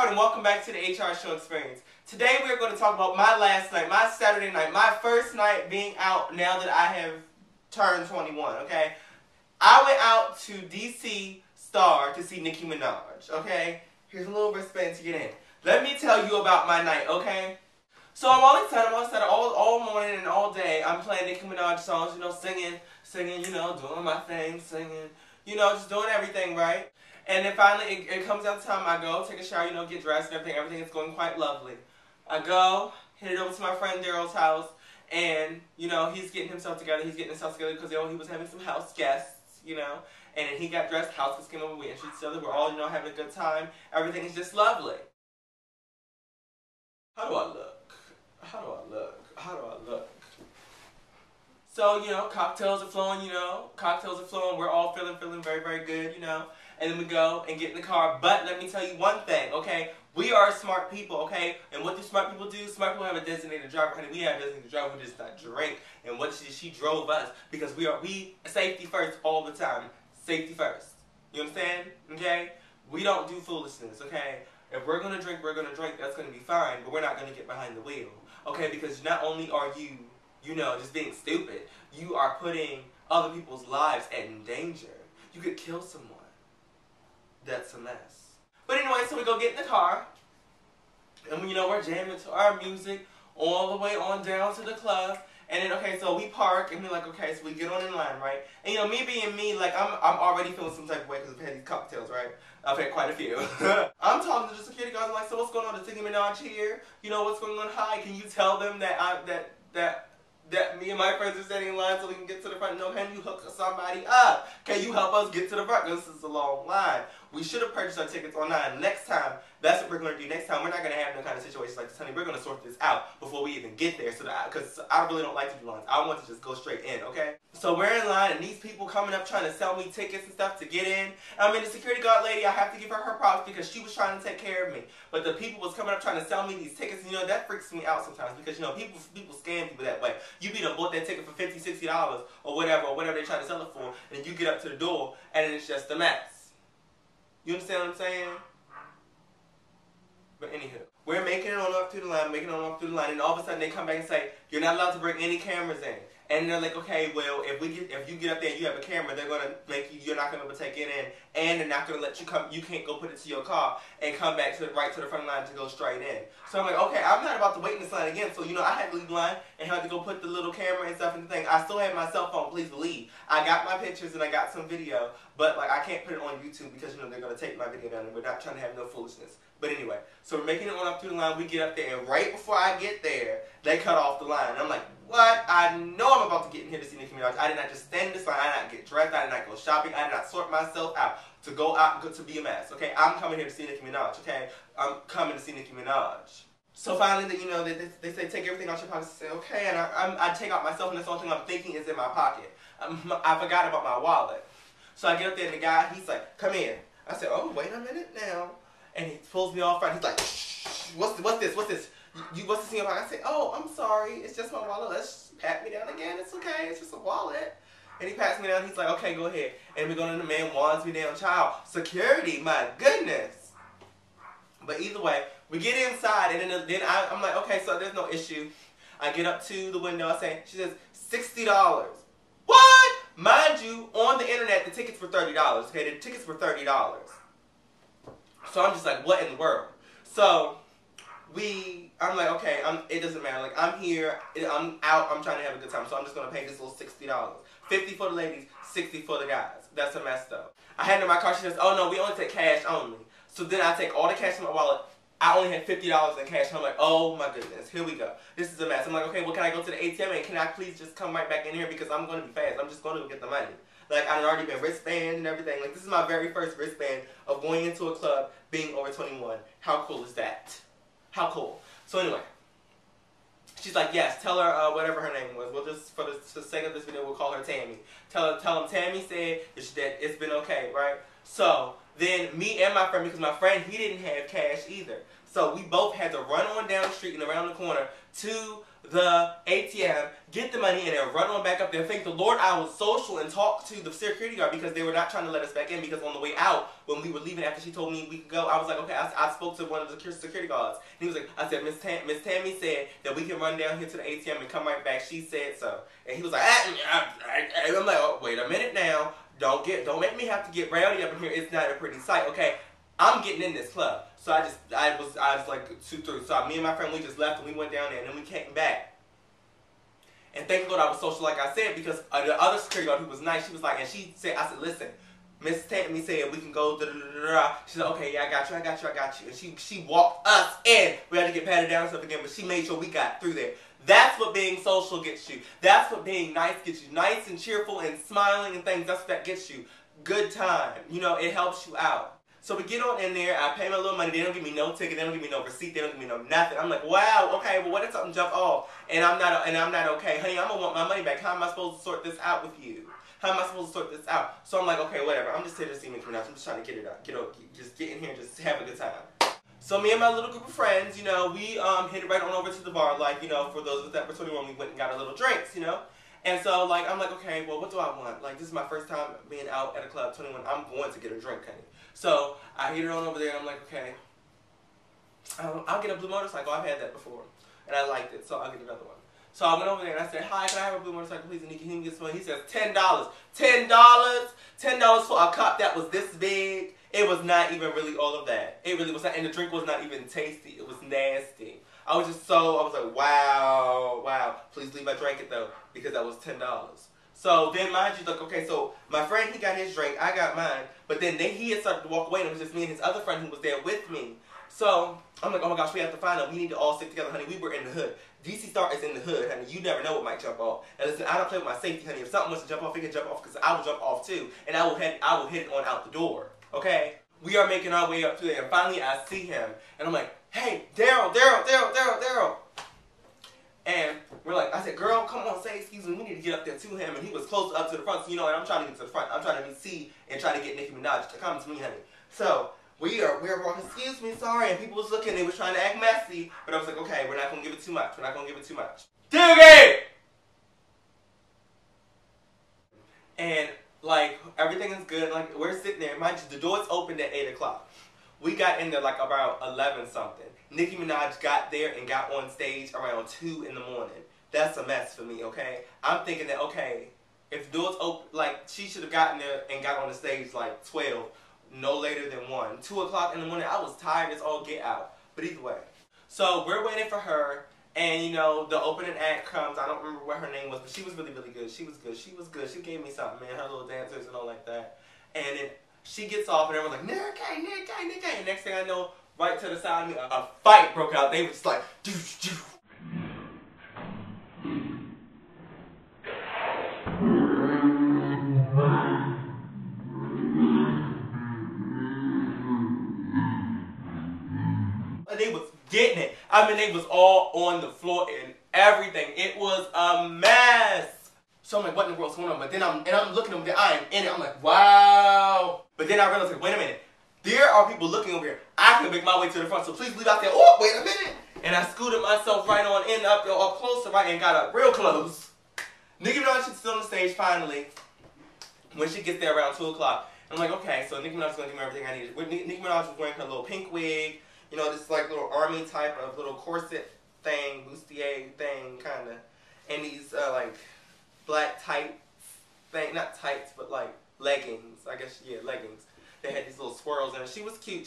and welcome back to the HR Show Experience. Today we are going to talk about my last night, my Saturday night, my first night being out now that I have turned 21, okay? I went out to DC Star to see Nicki Minaj, okay? Here's a little wristband to get in. Let me tell you about my night, okay? So I'm all excited all morning and all day. I'm playing Nicki Minaj songs, you know, singing, you know, doing my thing, singing, you know, just doing everything, right? And then finally, it comes down to time. I go, take a shower, you know, get dressed and everything. Everything is going quite lovely. I go, headed over to my friend Daryl's house, and, you know, he's getting himself together. He's getting himself together because, you know, he was having some house guests, you know. And then he got dressed, house guests came over, we introduced each other. We're all, you know, having a good time. Everything is just lovely. How do I look? How do I look? How do I look? So, you know, cocktails are flowing, you know. Cocktails are flowing. We're all feeling very, very good, you know. And then we go and get in the car. But let me tell you one thing, okay? We are smart people, okay? And what do smart people do? Smart people have a designated driver. Honey, we have a designated driver who does not drink. And what she drove us because we safety first all the time. Safety first. You understand? Okay? We don't do foolishness, okay? If we're going to drink, we're going to drink. That's going to be fine. But we're not going to get behind the wheel, okay? Because not only are you, you know, just being stupid, you are putting other people's lives in danger. You could kill someone. That's a mess. But anyway, so we go get in the car, and you know, we're jamming to our music all the way on down to the club. And then, okay, so we park, and we're like, okay, so we get on in line, right? And you know, me being me, like, I'm already feeling some type of way because I've had these cocktails, right? I've had quite a few. I'm talking to the security guards, I'm like, so what's going on? Is Nicki Minaj here? You know, what's going on? Hi, can you tell them that that me and my friends are standing in line so we can get to the front? No, can you hook somebody up? Can you help us get to the front? This is a long line. We should have purchased our tickets online. Next time, that's what we're going to do. Next time, we're not going to have no kind of situations like this, honey. We're going to sort this out before we even get there. So because I really don't like to do lines. I want to just go straight in, okay? So we're in line, and these people coming up trying to sell me tickets and stuff to get in. I mean, the security guard lady, I have to give her props because she was trying to take care of me. But the people was coming up trying to sell me these tickets, and you know, that freaks me out sometimes because, you know, people scam people that way. You be done bought that ticket for $50, $60 or whatever they try to sell it for, and you get up to the door, and then it's just a mess. You understand what I'm saying? But anywho, we're making it on up through the line, and all of a sudden they come back and say, you're not allowed to bring any cameras in. And they're like, okay, well, if you get up there and you have a camera, they're gonna make you're not gonna be able to take it in, and they're not gonna let you come. You can't go put it to your car and come back right to the front line to go straight in. So I'm like, okay, I'm not about to wait in this line again. So you know, I had to leave the line and had to go put the little camera and stuff in the thing. I still have my cell phone. Please believe. I got my pictures and I got some video, but like I can't put it on YouTube because you know they're gonna take my video down, and we're not trying to have no foolishness. But anyway, so we're making it on up through the line. We get up there, and right before I get there, they cut off the line. And I'm like, what? I know I'm about to get in here to see Nicki Minaj. I did not just stand in this line. I did not get dressed. I did not go shopping. I did not sort myself out to go out to be a mess. Okay, I'm coming here to see Nicki Minaj. Okay, I'm coming to see Nicki Minaj. So finally, you know, they say take everything out your pocket. I say okay, and I take out my cell phone. That's the only thing I'm thinking is in my pocket. I forgot about my wallet. So I get up there, and the guy, he's like, come in. I said, oh, wait a minute now. And he pulls me off front. He's like, shh, what's this? What's this in your pocket? I say, oh, I'm sorry. It's just my wallet. Let's pat me down again. It's okay. It's just a wallet. And he pats me down. He's like, okay, go ahead. And we go in, the man wands me down. Child, security, my goodness. But either way, we get inside, and then I'm like, okay, so there's no issue. I get up to the window. I say, she says, $60. What? Mind you, on the internet, the tickets were $30. Okay, the tickets were $30. So I'm just like, what in the world? So I'm like, okay, it doesn't matter. Like, I'm here, I'm out, I'm trying to have a good time. So I'm just going to pay this little $60. 50 for the ladies, 60 for the guys. That's a mess though. I hand her my card. She says, oh no, we only take cash only. So then I take all the cash in my wallet. I only had $50 in cash. And I'm like, oh my goodness, here we go. This is a mess. I'm like, okay, well, can I go to the ATM and can I please just come right back in here because I'm going to be fast. I'm just going to get the money. Like, I've already been wristband and everything. Like, this is my very first wristband of going into a club being over 21. How cool is that? How cool. So anyway, she's like, yes, tell her whatever her name was. We'll just, for the sake of this video, we'll call her Tammy. Tell them Tammy said that it's been okay, right? So then me and my friend, because my friend, he didn't have cash either. So we both had to run on down the street and around the corner to the ATM, get the money, and then run on back up there. Thank the Lord I was social and talked to the security guard because they were not trying to let us back in, because on the way out, when we were leaving after she told me we could go, I was like, okay, I spoke to one of the security guards. And he was like, I said, Miss Tammy said that we can run down here to the ATM and come right back. She said so. And he was like, and I'm like, oh, wait a minute now. Don't make me have to get rowdy up in here. It's not a pretty sight, okay? I'm getting in this club. So I was like 2 through. So me and my friend, we just left and we went down there and then we came back. And thank the Lord I was social, like I said, because the other security guard who was nice, she was like, and she said, I said, listen, Miss Tammy said we can go, da da da da. She said, okay, yeah, I got you. And she walked us in. We had to get patted down and stuff again, but she made sure we got through there. That's what being social gets you. That's what being nice gets you. Nice and cheerful and smiling and things, that's what that gets you. Good time. You know, it helps you out. So we get on in there, I pay my little money, they don't give me no ticket, they don't give me no receipt, they don't give me no nothing. I'm like, wow, okay, well what if something jump off? And I'm not okay. Honey, I'm gonna want my money back. How am I supposed to sort this out with you? How am I supposed to sort this out? So I'm like, okay, whatever. I'm just here to see Nicki Minaj. I'm just trying to get it out. Just get in here and just have a good time. So me and my little group of friends, you know, we headed right on over to the bar, like, you know, for those of us that were 21, we went and got a little drinks, you know. And so, like, I'm like, okay, well, what do I want? Like, this is my first time being out at a club, 21. I'm going to get a drink, honey. So I headed on over there, and I'm like, okay, I'll get a blue motorcycle. I've had that before, and I liked it, so I'll get another one. So I went over there, and I said, hi, can I have a blue motorcycle, please? And he gets one. He says, $10. $10? $10 for a cup that was this big? It was not even really all of that. It really was not, and the drink was not even tasty. It was nasty. I was like, wow. Please leave, I drank it though, because that was $10. So then, mind you, like, okay, so my friend, he got his drink, I got mine, but then he had started to walk away, and it was just me and his other friend who was there with me. So I'm like, oh my gosh, we have to find them. We need to all stick together, honey. We were in the hood. DC Star is in the hood, honey. You never know what might jump off. And listen, I don't play with my safety, honey. If something wants to jump off, it can jump off, because I will jump off too, and I will hit it on out the door. Okay? We are making our way up to there, and finally I see him, and I'm like, hey, Daryl. And we're like, I said, girl, come on, say excuse me, we need to get up there to him. And he was close up to the front, so you know what, I'm trying to get to the front. I'm trying to see and try to get Nicki Minaj to come to me, honey. So we're walking, excuse me, sorry, and people was looking, they was trying to act messy, but I was like, okay, we're not gonna give it too much. Doogie! And like, everything is good, like, we're sitting there, mind you, the doors opened at 8 o'clock. We got in there like about 11 something. Nicki Minaj got there and got on stage around 2 in the morning. That's a mess for me, okay? I'm thinking that, okay, if the doors open, like, she should have gotten there and got on the stage like 12, no later than 1. 2 o'clock in the morning, I was tired as all get out. But either way. So we're waiting for her, and you know, the opening act comes. I don't remember what her name was, but she was really, really good. She was good. She gave me something, man, her little dancers and all like that. And then she gets off, and everyone's like, Nicki. And next thing I know, right to the side of me, a fight broke out. They were just like, doo. They was getting it. I mean, they was all on the floor and everything. It was a mess. So I'm like, what in the world's going on? But then I'm looking over there. I am in it. I'm like, wow. But then I realized, like, wait a minute. There are people looking over here. I can make my way to the front, so please leave out there. Oh, wait a minute. And I scooted myself right on in, up closer, right, and got up real close. Nicki Minaj is still on the stage finally when she gets there around 2 o'clock. I'm like, okay, so Nicki Minaj is going to give me everything I needed. Nicki Minaj was wearing her little pink wig, you know, this like little army type of little corset thing, bustier thing, kind of, and these like black tights thing, not tights, but like leggings, I guess, yeah, leggings. They had these little swirls in it. She was cute.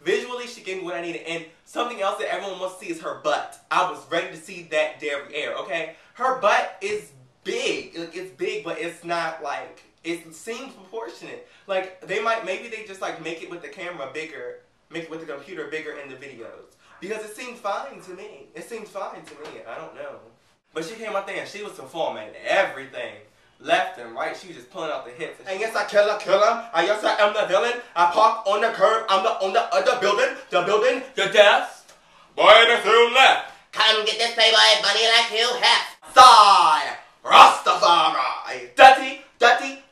Visually, she gave me what I needed. And something else that everyone wants to see is her butt. I was ready to see that derriere, okay? Her butt is big. Like, it's big, but it's not like, it seems proportionate. Like, maybe they just like make it with the camera bigger, make it with the computer bigger in the videos. Because it seemed fine to me. I don't know. But she came out there and she was performing everything. Left and right, she was just pulling out the hits. And yes, I kill him. I yes, I am the villain. I park on the curb. I'm on the other building. The building, the desk. Boy, the soon left. Come get this playboy bunny like you have. Side, Rastafari. Dirty.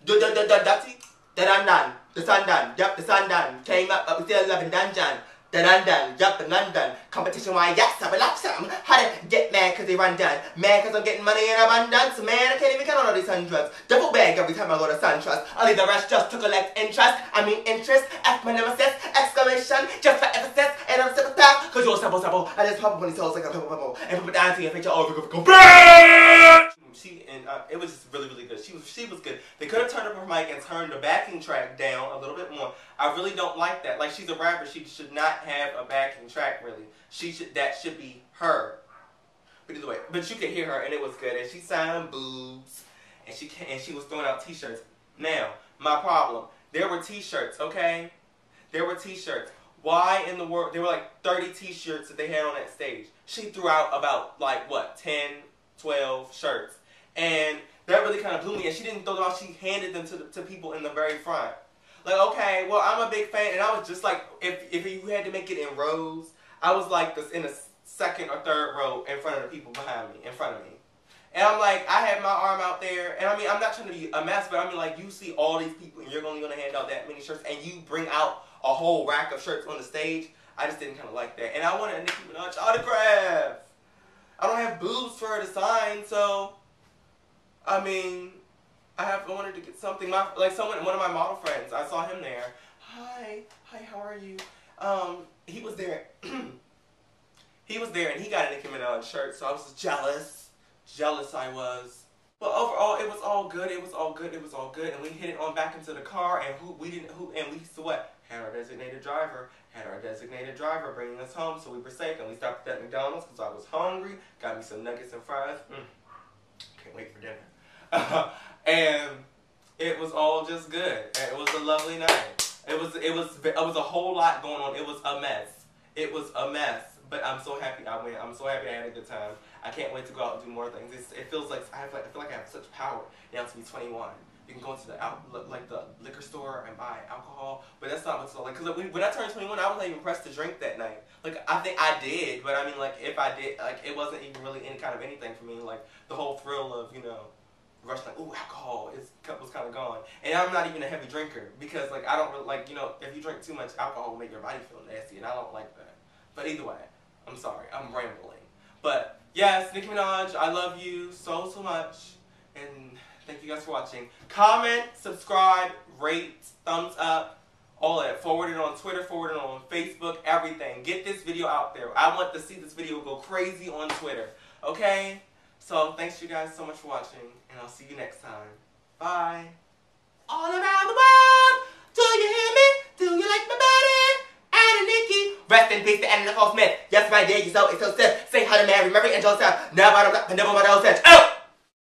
Da-dun-dun. The sun done. Yup, the sun done. Came up with the 11 dungeon. Da-dun-dun. Yup, the nun done. Competition, why, yes, I will love some. How to get mad. Mad cause they run done. Mad cause I'm getting money in abundance. Man, I can't even count on all these hundreds. Double bag every time I go to SunTrust. I'll leave the rest just to collect interest. I mean interest. F my nemesis. Exclamation. Just for emphasis. And I'm simple style. Cause you're simple. I just pop up on these hoes like a pimple. And put it down to your picture over. Go. It was just really, really good. She was good. They could have turned up her mic and turned the backing track down a little bit more. I really don't like that. Like, she's a rapper. She should not have a backing track, really. That should be her. But either way, but you could hear her, and it was good. And she signed boobs, and she was throwing out T-shirts. Now, my problem. There were T-shirts, okay? There were T-shirts. Why in the world? There were like 30 T-shirts that they had on that stage. She threw out about, like, what, 10, 12 shirts. And that really kind of blew me. And she didn't throw them out. She handed them to people in the very front. Like, okay, well, I'm a big fan. And I was just like, if you had to make it in rows, I was like this in the second or third row in front of the people behind me, in front of me. And I'm like, I had my arm out there. And I mean, I'm not trying to be a mess, but I mean, like, you see all these people and you're only going to hand out that many shirts. And you bring out a whole rack of shirts on the stage. I just didn't kind of like that. And I wanted a Nicki Minaj autograph. I don't have boobs for her to sign, so... I mean, I wanted to get something. One of my model friends, I saw him there. Hi, how are you? He was there. He was there, and he got a Nicki Minaj shirt, so I was jealous. Jealous I was. But overall, it was all good. It was all good. And we hit it on back into the car, and we used to what? Had our designated driver bringing us home, so we were safe. And we stopped at McDonald's because I was hungry. Got me some nuggets and fries. Can't wait for dinner. And it was all just good. And it was a lovely night. It was a whole lot going on. It was a mess. It was a mess. But I'm so happy I went. I'm so happy I had a good time. I can't wait to go out and do more things. It feels like I feel like I have such power now to be 21. You can go into the liquor store and buy alcohol, but that's not what's like. Because when I turned 21, I wasn't even pressed to drink that night. Like, I think I did, but I mean, like, if I did, like, it wasn't even really any kind of anything for me. Like, the whole thrill of, you know, rush, like, ooh, alcohol was kind of gone. And I'm not even a heavy drinker because, like, I don't really, like, you know, if you drink too much alcohol, will make your body feel nasty, and I don't like that. But either way, I'm sorry, I'm rambling. But yes, Nicki Minaj, I love you so much, and thank you guys for watching. Comment, subscribe, rate, thumbs up, all of that. Forward it on Twitter, forward it on Facebook, everything. Get this video out there. I want to see this video go crazy on Twitter. Okay? So thanks you guys so much for watching, and I'll see you next time. Bye. All around the world, do you hear me? Do you like my body? Anna Nicki. Rest in peace to Anna Nicole Smith. Yes, my dear, you so it's so stiff. Say hi to Mary and Joseph. Never mind, never mind, oh.